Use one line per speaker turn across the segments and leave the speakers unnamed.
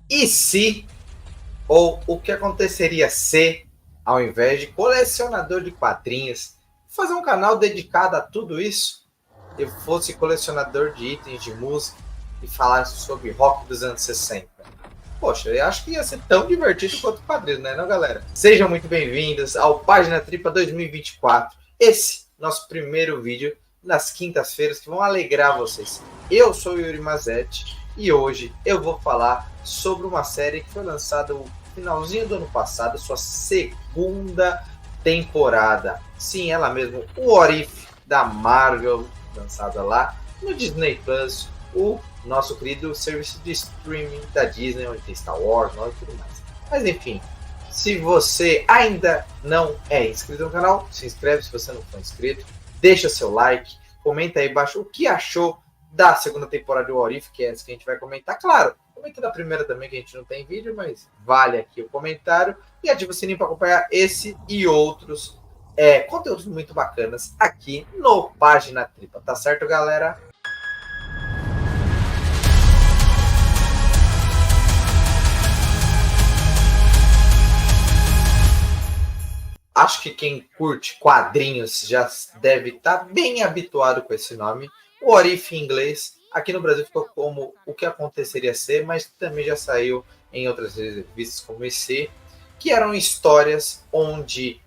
E se, ou o que aconteceria se, ao invés de colecionador de quadrinhos, fazer um canal dedicado a tudo isso, eu fosse colecionador de itens de música e falasse sobre rock dos anos 60? Poxa, eu acho que ia ser tão divertido quanto quadrinhos, né, não, galera? Sejam muito bem-vindos ao Página Tripla 2024. Esse nosso primeiro vídeo nas quintas-feiras que vão alegrar vocês. Eu sou o Yuri Mazetti e hoje eu vou falar sobre uma série que foi lançada no finalzinho do ano passado, sua segunda temporada. Sim, ela mesma, o What If da Marvel, lançada lá no Disney Plus, o nosso querido serviço de streaming da Disney, onde tem Star Wars e tudo mais. Mas enfim, se você ainda não é inscrito no canal, se inscreve se você não for inscrito, deixa seu like, comenta aí embaixo o que achou da segunda temporada do What If, que é essa que a gente vai comentar. Claro, comenta da primeira também, que a gente não tem vídeo, mas vale aqui o comentário. E ativa o sininho para acompanhar esse e outros conteúdos muito bacanas aqui no Página Tripla. Tá certo, galera? Acho que quem curte quadrinhos já deve estar bem habituado com esse nome. O What If em inglês, aqui no Brasil ficou como O que aconteceria ser, mas também já saiu em outras revistas como esse, que eram histórias onde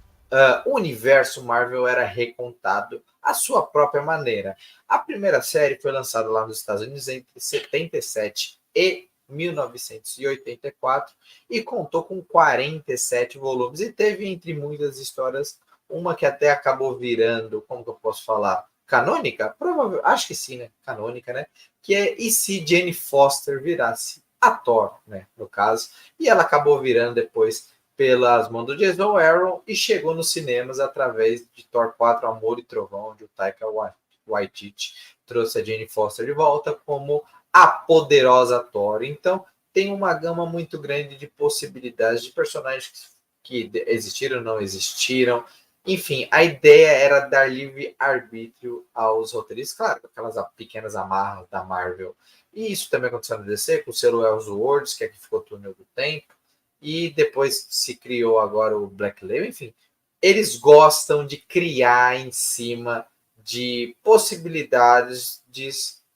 o universo Marvel era recontado à sua própria maneira. A primeira série foi lançada lá nos Estados Unidos entre 77 e 1984 e contou com 47 volumes e teve entre muitas histórias uma que até acabou virando, como que eu posso falar, canônica? Provavelmente, acho que sim, né? Canônica, né? Que é E se Jane Foster virasse a Thor, né? No caso, e ela acabou virando depois pelas mãos do Jason Aaron e chegou nos cinemas através de Thor 4, Amor e Trovão, onde o Taika Waititi trouxe a Jane Foster de volta como a poderosa Thor. Então, tem uma gama muito grande de possibilidades de personagens que existiram ou não existiram. Enfim, a ideia era dar livre arbítrio aos roteiristas, claro, com aquelas pequenas amarras da Marvel. E isso também aconteceu no DC, com o selo Elseworlds, que aqui ficou Túnel do Tempo, e depois se criou agora o Black Label, enfim. Eles gostam de criar em cima de possibilidades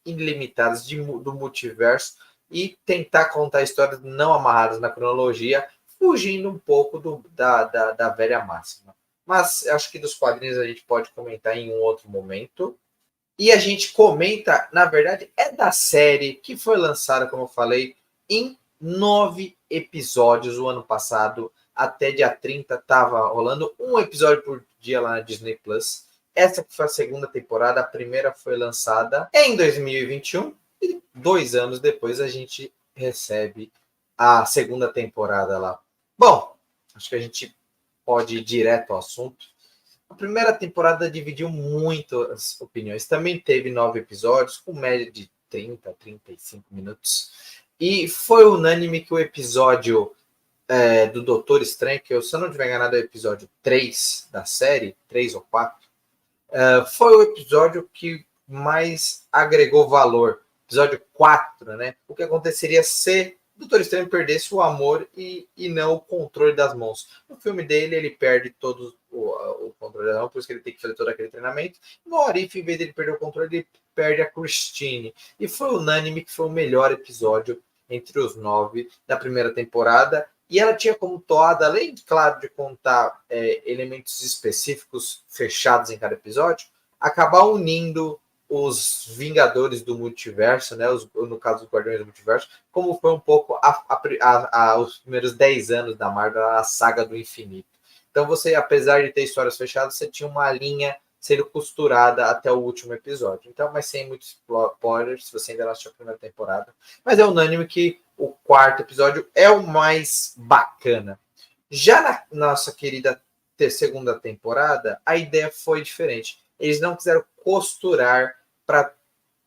ilimitadas do multiverso e tentar contar histórias não amarradas na cronologia, fugindo um pouco da velha máxima. Mas acho que dos quadrinhos a gente pode comentar em um outro momento. E a gente comenta, na verdade, é da série que foi lançada, como eu falei, em 9 episódios o ano passado. Até dia 30 estava rolando um episódio por dia lá na Disney Plus. Essa foi a segunda temporada, a primeira foi lançada em 2021 e 2 anos depois a gente recebe a segunda temporada lá. Bom, acho que a gente pode ir direto ao assunto. A primeira temporada dividiu muito as opiniões. Também teve 9 episódios, com média de 30 a 35 minutos. E foi unânime que o episódio do Doutor Estranho, que eu, se eu não tiver enganado, é o episódio 3 da série, 3 ou 4, foi o episódio que mais agregou valor. Episódio 4, né? O que aconteceria se o Doutor Estranho perdesse o amor e não o controle das mãos. No filme dele, ele perde todo o controle das mãos, por isso que ele tem que fazer todo aquele treinamento. No Arif, em vez dele perder o controle, ele perde a Christine. E foi unânime que foi o melhor episódio entre os 9 da primeira temporada. E ela tinha como toada, além, claro, de contar elementos específicos fechados em cada episódio, acabar unindo os Vingadores do Multiverso, né? No caso dos Guardiões do Multiverso, como foi um pouco os primeiros 10 anos da Marvel, a saga do infinito. Então você, apesar de ter histórias fechadas, você tinha uma linha sendo costurada até o último episódio. Então, mas sem muitos spoilers, se você ainda não assistiu a primeira temporada. Mas é unânime que o quarto episódio é o mais bacana. Já na nossa querida segunda temporada, a ideia foi diferente. Eles não quiseram costurar para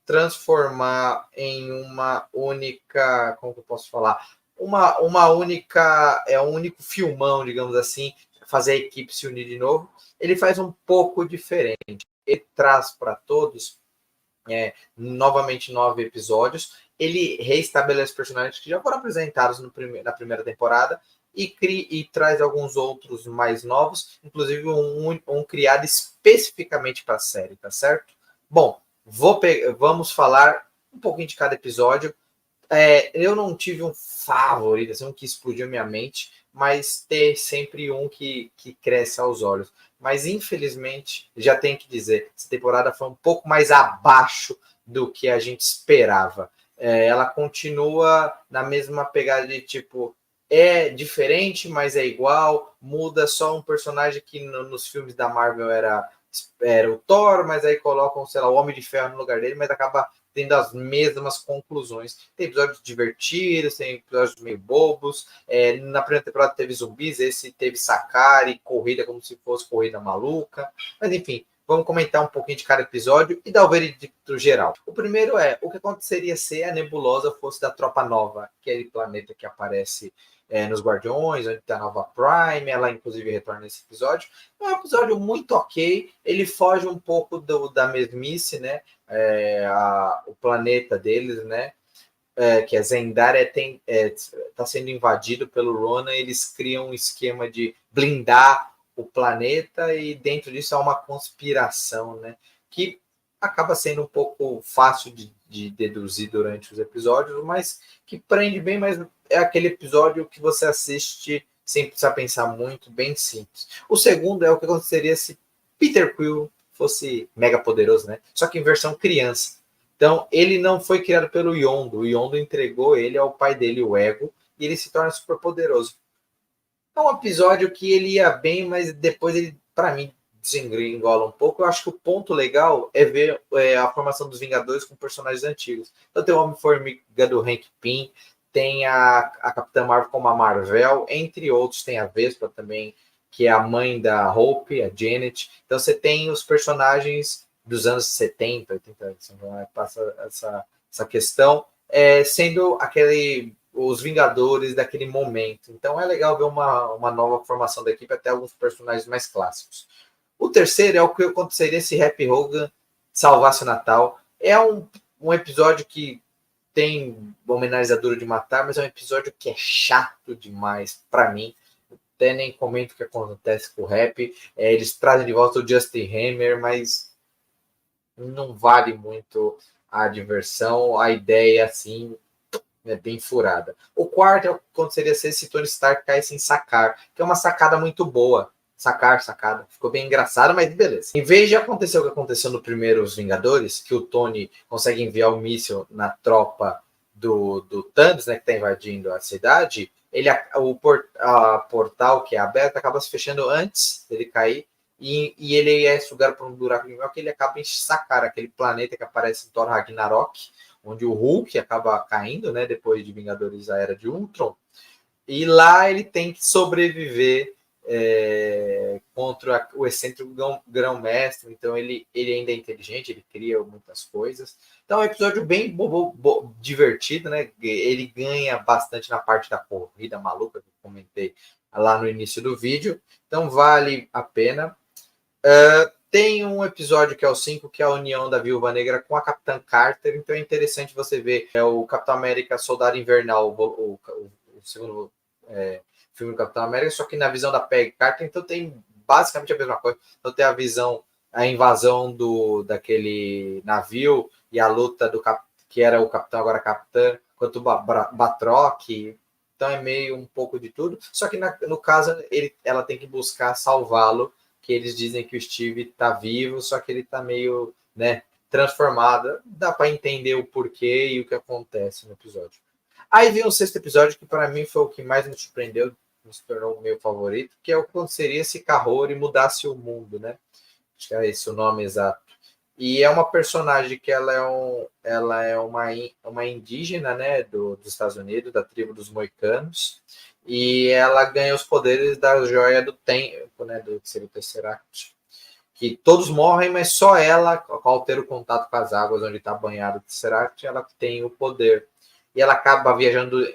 transformar em uma única, como que eu posso falar? Uma única, um único filmão, digamos assim, fazer a equipe se unir de novo. Ele faz um pouco diferente. Ele traz para todos novamente 9 episódios ele reestabelece personagens que já foram apresentados na primeira temporada e traz alguns outros mais novos, inclusive um criado especificamente para a série, tá certo? Bom, vamos falar um pouquinho de cada episódio. Eu não tive um favorito, assim, um que explodiu minha mente, mas tem sempre um que cresce aos olhos. Mas, infelizmente, já tenho que dizer, essa temporada foi um pouco mais abaixo do que a gente esperava. Ela continua na mesma pegada de, tipo, é diferente, mas é igual, muda só um personagem que nos filmes da Marvel era o Thor, mas aí colocam, sei lá, o Homem de Ferro no lugar dele, mas acaba tendo as mesmas conclusões. Tem episódios divertidos, tem episódios meio bobos. Na primeira temporada teve zumbis, esse teve Sakari, corrida como se fosse corrida maluca. Mas enfim, vamos comentar um pouquinho de cada episódio e dar o veredicto geral. O primeiro é o que aconteceria se a Nebulosa fosse da Tropa Nova, aquele planeta que aparece nos Guardiões, onde tem a Nova Prime, ela inclusive retorna nesse episódio. É um episódio muito ok, ele foge um pouco da mesmice, né? O planeta deles, né? Que a Zendara está sendo invadido pelo Ronan, eles criam um esquema de blindar o planeta e dentro disso há uma conspiração, né? Que acaba sendo um pouco fácil de deduzir durante os episódios, mas que prende bem, mas é aquele episódio que você assiste sem precisar pensar muito, bem simples. O segundo é o que aconteceria se Peter Quill fosse mega poderoso, né? Só que em versão criança. Então, ele não foi criado pelo Yondo. O Yondo entregou ele ao pai dele, o Ego, e ele se torna super poderoso. É um episódio que ele ia bem, mas depois ele, para mim, desengringola um pouco. Eu acho que o ponto legal é ver a formação dos Vingadores com personagens antigos. Então tem o Homem-Formiga do Hank Pym, tem a Capitã Marvel como a Marvel, entre outros, tem a Vespa também, que é a mãe da Hope, a Janet. Então você tem os personagens dos anos 70, 80, passa essa questão, sendo os Vingadores daquele momento. Então é legal ver uma nova formação da equipe, até alguns personagens mais clássicos. O terceiro é o que aconteceria se Happy Hogan salvasse o Natal. É um episódio que tem homenagem a Duro de Matar, mas é um episódio que é chato demais para mim. Até nem comento o que acontece com o Rap. Eles trazem de volta o Justin Hammer, mas não vale muito a diversão. A ideia, assim, é bem furada. O quarto é o que aconteceria se Tony Stark caísse em Sacar, que é uma sacada muito boa. Sacada. Ficou bem engraçado, mas beleza. Em vez de acontecer o que aconteceu no primeiro Os Vingadores, que o Tony consegue enviar o míssil na tropa do Thanos, né, que está invadindo a cidade, a portal que é aberto acaba se fechando antes dele cair e ele é sugado por um buraco de minhoca que ele acaba em Sacar, aquele planeta que aparece em Thor Ragnarok, onde o Hulk acaba caindo, né, depois de Vingadores a Era de Ultron, e lá ele tem que sobreviver contra o excêntrico grão-mestre. Então ele ainda é inteligente, ele cria muitas coisas. Então é um episódio bem divertido, né? Ele ganha bastante na parte da corrida maluca que eu comentei lá no início do vídeo. Então vale a pena. Tem um episódio que é o 5, que é a união da Viúva Negra com a Capitã Carter. Então é interessante você ver o Capitão América Soldado Invernal, o segundo filme do Capitão América, só que na visão da Peggy Carter. Então tem basicamente a mesma coisa. Então tem a invasão daquele navio e a luta que era o Capitão, agora Capitã, quanto o Batroc. Então é meio um pouco de tudo. Só que no caso ela tem que buscar salvá-lo, que eles dizem que o Steve está vivo, só que ele está meio, né, transformado. Dá para entender o porquê e o que acontece no episódio. Aí vem o sexto episódio, que para mim foi o que mais me surpreendeu, se tornou o meu favorito, que é o que aconteceria se Kahori mudasse o mundo, né? Acho que é esse o nome exato. E é uma personagem que ela é uma indígena, né, dos Estados Unidos, da tribo dos Moicanos, e ela ganha os poderes da joia do tempo, né, do que seria o Tesseract, que todos morrem, mas só ela, ao ter o contato com as águas onde está banhado o Tesseract, ela tem o poder. E ela acaba viajando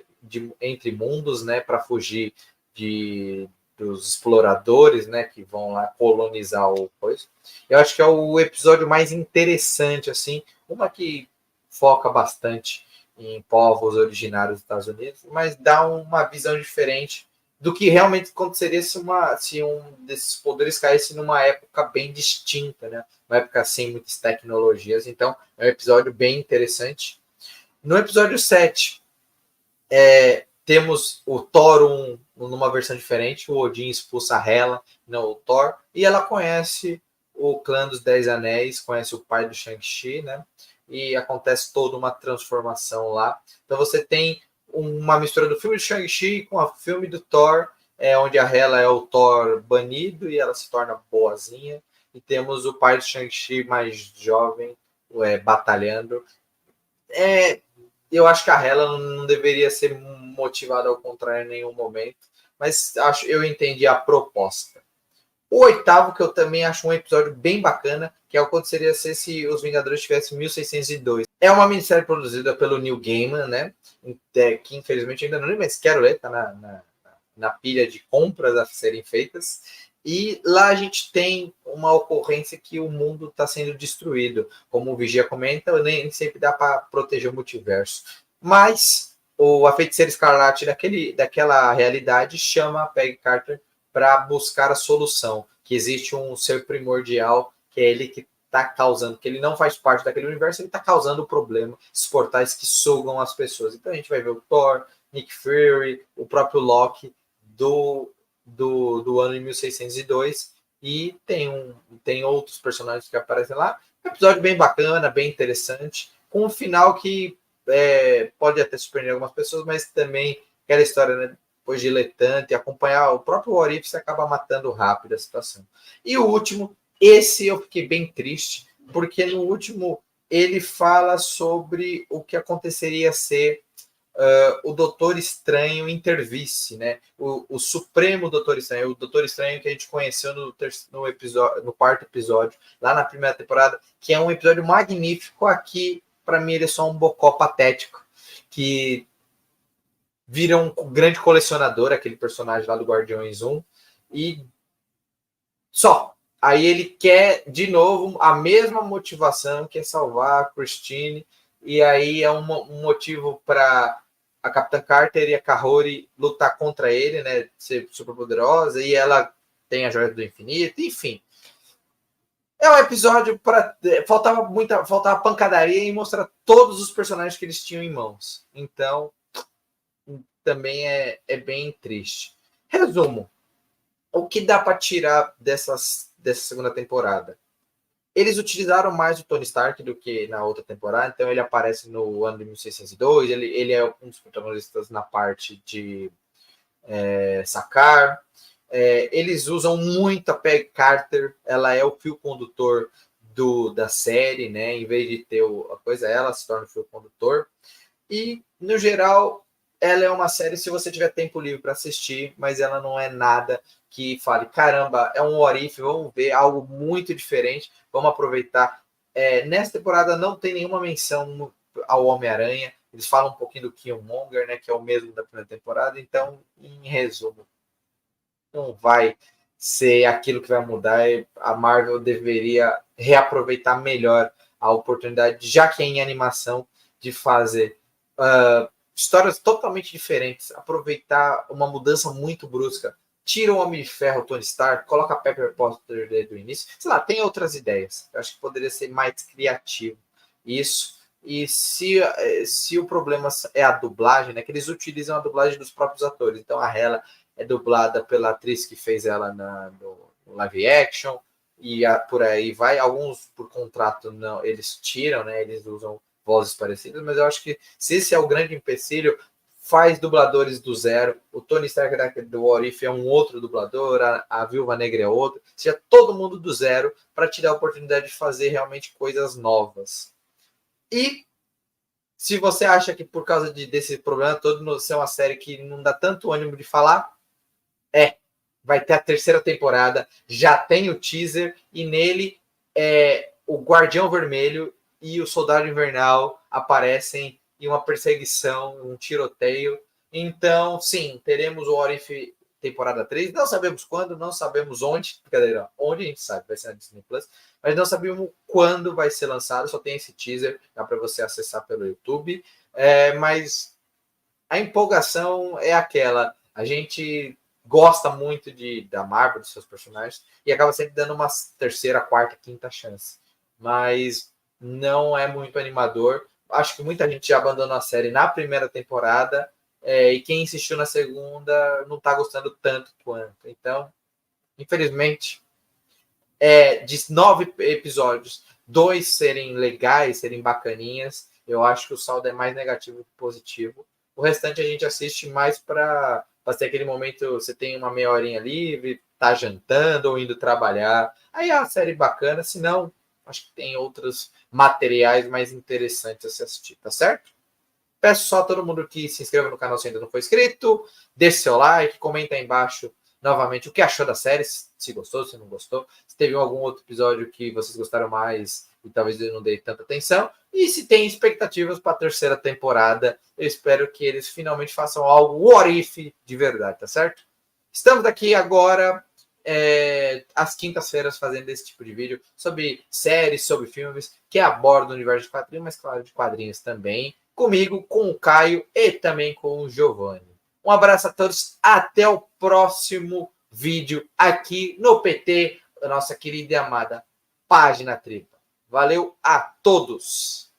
entre mundos, né, para fugir dos exploradores, né, que vão lá colonizar o coisa. Eu acho que é o episódio mais interessante, assim, uma que foca bastante em povos originários dos Estados Unidos, mas dá uma visão diferente do que realmente aconteceria se um desses poderes caísse numa época bem distinta, né? Uma época sem muitas tecnologias. Então, é um episódio bem interessante. No episódio 7, temos o Thor numa versão diferente. O Odin expulsa a Hela, não o Thor, e ela conhece o clã dos Dez Anéis, conhece o pai do Shang-Chi, né? E acontece toda uma transformação lá. Então você tem uma mistura do filme de Shang-Chi com o filme do Thor, onde a Hela é o Thor banido e ela se torna boazinha. E temos o pai do Shang-Chi mais jovem, batalhando. Eu acho que a Hela não deveria ser motivada ao contrário em nenhum momento, mas eu entendi a proposta. O 8º, que eu também acho um episódio bem bacana, que é o que aconteceria se os Vingadores tivessem 1602. É uma minissérie produzida pelo Neil Gaiman, né? Que infelizmente ainda não li, mas quero ler, tá na pilha de compras a serem feitas. E lá a gente tem uma ocorrência que o mundo está sendo destruído. Como o Vigia comenta, nem sempre dá para proteger o multiverso. Mas a Feiticeira Escarlate daquela realidade chama a Peggy Carter para buscar a solução, que existe um ser primordial, que é ele que está causando, que ele não faz parte daquele universo, ele está causando o problema, esses portais que sugam as pessoas. Então a gente vai ver o Thor, Nick Fury, o próprio Loki do ano de 1602, e tem outros personagens que aparecem lá. Um episódio bem bacana, bem interessante, com um final que pode até surpreender algumas pessoas, mas também aquela história, né? Depois diletante, acompanhar o próprio What If, você acaba matando rápido a situação. E o último, esse eu fiquei bem triste, porque no último ele fala sobre o que aconteceria se o Doutor Estranho intervisse, né? O Supremo Doutor Estranho, o Doutor Estranho que a gente conheceu no quarto episódio, lá na primeira temporada, que é um episódio magnífico. Aqui, para mim, ele é só um bocó patético, que vira um grande colecionador, aquele personagem lá do Guardiões 1, e só. Aí ele quer, de novo, a mesma motivação, que é salvar a Christine, e aí é um motivo para a Capitã Carter e a Kahori lutar contra ele, né, ser super poderosa, e ela tem a Joia do Infinito, enfim. É um episódio para faltava pancadaria e mostrar todos os personagens que eles tinham em mãos. Então, também é bem triste. Resumo, o que dá para tirar dessa segunda temporada? Eles utilizaram mais o Tony Stark do que na outra temporada, então ele aparece no ano de 1602, ele é um dos protagonistas na parte de Sakaar. Eles usam muito a Peggy Carter, ela é o fio condutor da série, né? Em vez de ter a coisa, ela se torna o fio condutor. E, no geral, ela é uma série se você tiver tempo livre para assistir, mas ela não é nada que fale, caramba, é um what if, vamos ver algo muito diferente, vamos aproveitar. Nessa temporada não tem nenhuma menção ao Homem-Aranha, eles falam um pouquinho do Killmonger, né, que é o mesmo da primeira temporada, então, em resumo, não vai ser aquilo que vai mudar. A Marvel deveria reaproveitar melhor a oportunidade, já que é em animação, de fazer histórias totalmente diferentes, aproveitar uma mudança muito brusca. Tira o Homem de Ferro, o Tony Stark, coloca a Pepper Potter desde o início. Sei lá, tem outras ideias. Eu acho que poderia ser mais criativo isso. E se o problema é a dublagem, né, que eles utilizam a dublagem dos próprios atores. Então a Hela é dublada pela atriz que fez ela no live action, e por aí vai. Alguns, por contrato, não, eles tiram, né, eles usam vozes parecidas, mas eu acho que se esse é o grande empecilho, faz dubladores do zero. O Tony Stark do What If é um outro dublador, a Viúva Negra é outro. Seja todo mundo do zero para te dar a oportunidade de fazer realmente coisas novas. E se você acha que por causa desse problema todo, ser uma série que não dá tanto ânimo de falar, vai ter a terceira temporada, já tem o teaser, e nele o Guardião Vermelho e o Soldado Invernal aparecem em uma perseguição, um tiroteio. Então, sim, teremos o What If temporada 3. Não sabemos quando, não sabemos onde. Brincadeira, onde a gente sabe, vai ser na Disney Plus. Mas não sabemos quando vai ser lançado, só tem esse teaser, dá para você acessar pelo YouTube. Mas a empolgação é aquela. A gente gosta muito da Marvel, dos seus personagens, e acaba sempre dando uma terceira, quarta, quinta chance. Mas não é muito animador. Acho que muita gente já abandonou a série na primeira temporada, e quem insistiu na segunda não está gostando tanto quanto. Então, infelizmente, de 9 episódios, 2 serem legais, serem bacaninhas, eu acho que o saldo é mais negativo que positivo. O restante a gente assiste mais para ter aquele momento, você tem uma meia horinha livre, tá jantando ou indo trabalhar. Aí é uma série bacana, se não, acho que tem outros materiais mais interessantes a se assistir, tá certo? Peço só a todo mundo que se inscreva no canal se ainda não for inscrito, deixe seu like, comenta aí embaixo novamente o que achou da série, se gostou, se não gostou, se teve algum outro episódio que vocês gostaram mais e talvez eu não dei tanta atenção, e se tem expectativas para a terceira temporada. Eu espero que eles finalmente façam algo what if de verdade, tá certo? Estamos aqui agora às quintas-feiras fazendo esse tipo de vídeo sobre séries, sobre filmes que abordam o universo de quadrinhos, mas claro, de quadrinhos também, comigo, com o Caio e também com o Giovanni. Um abraço a todos, até o próximo vídeo aqui no PT, a nossa querida e amada Página Tripla. Valeu a todos!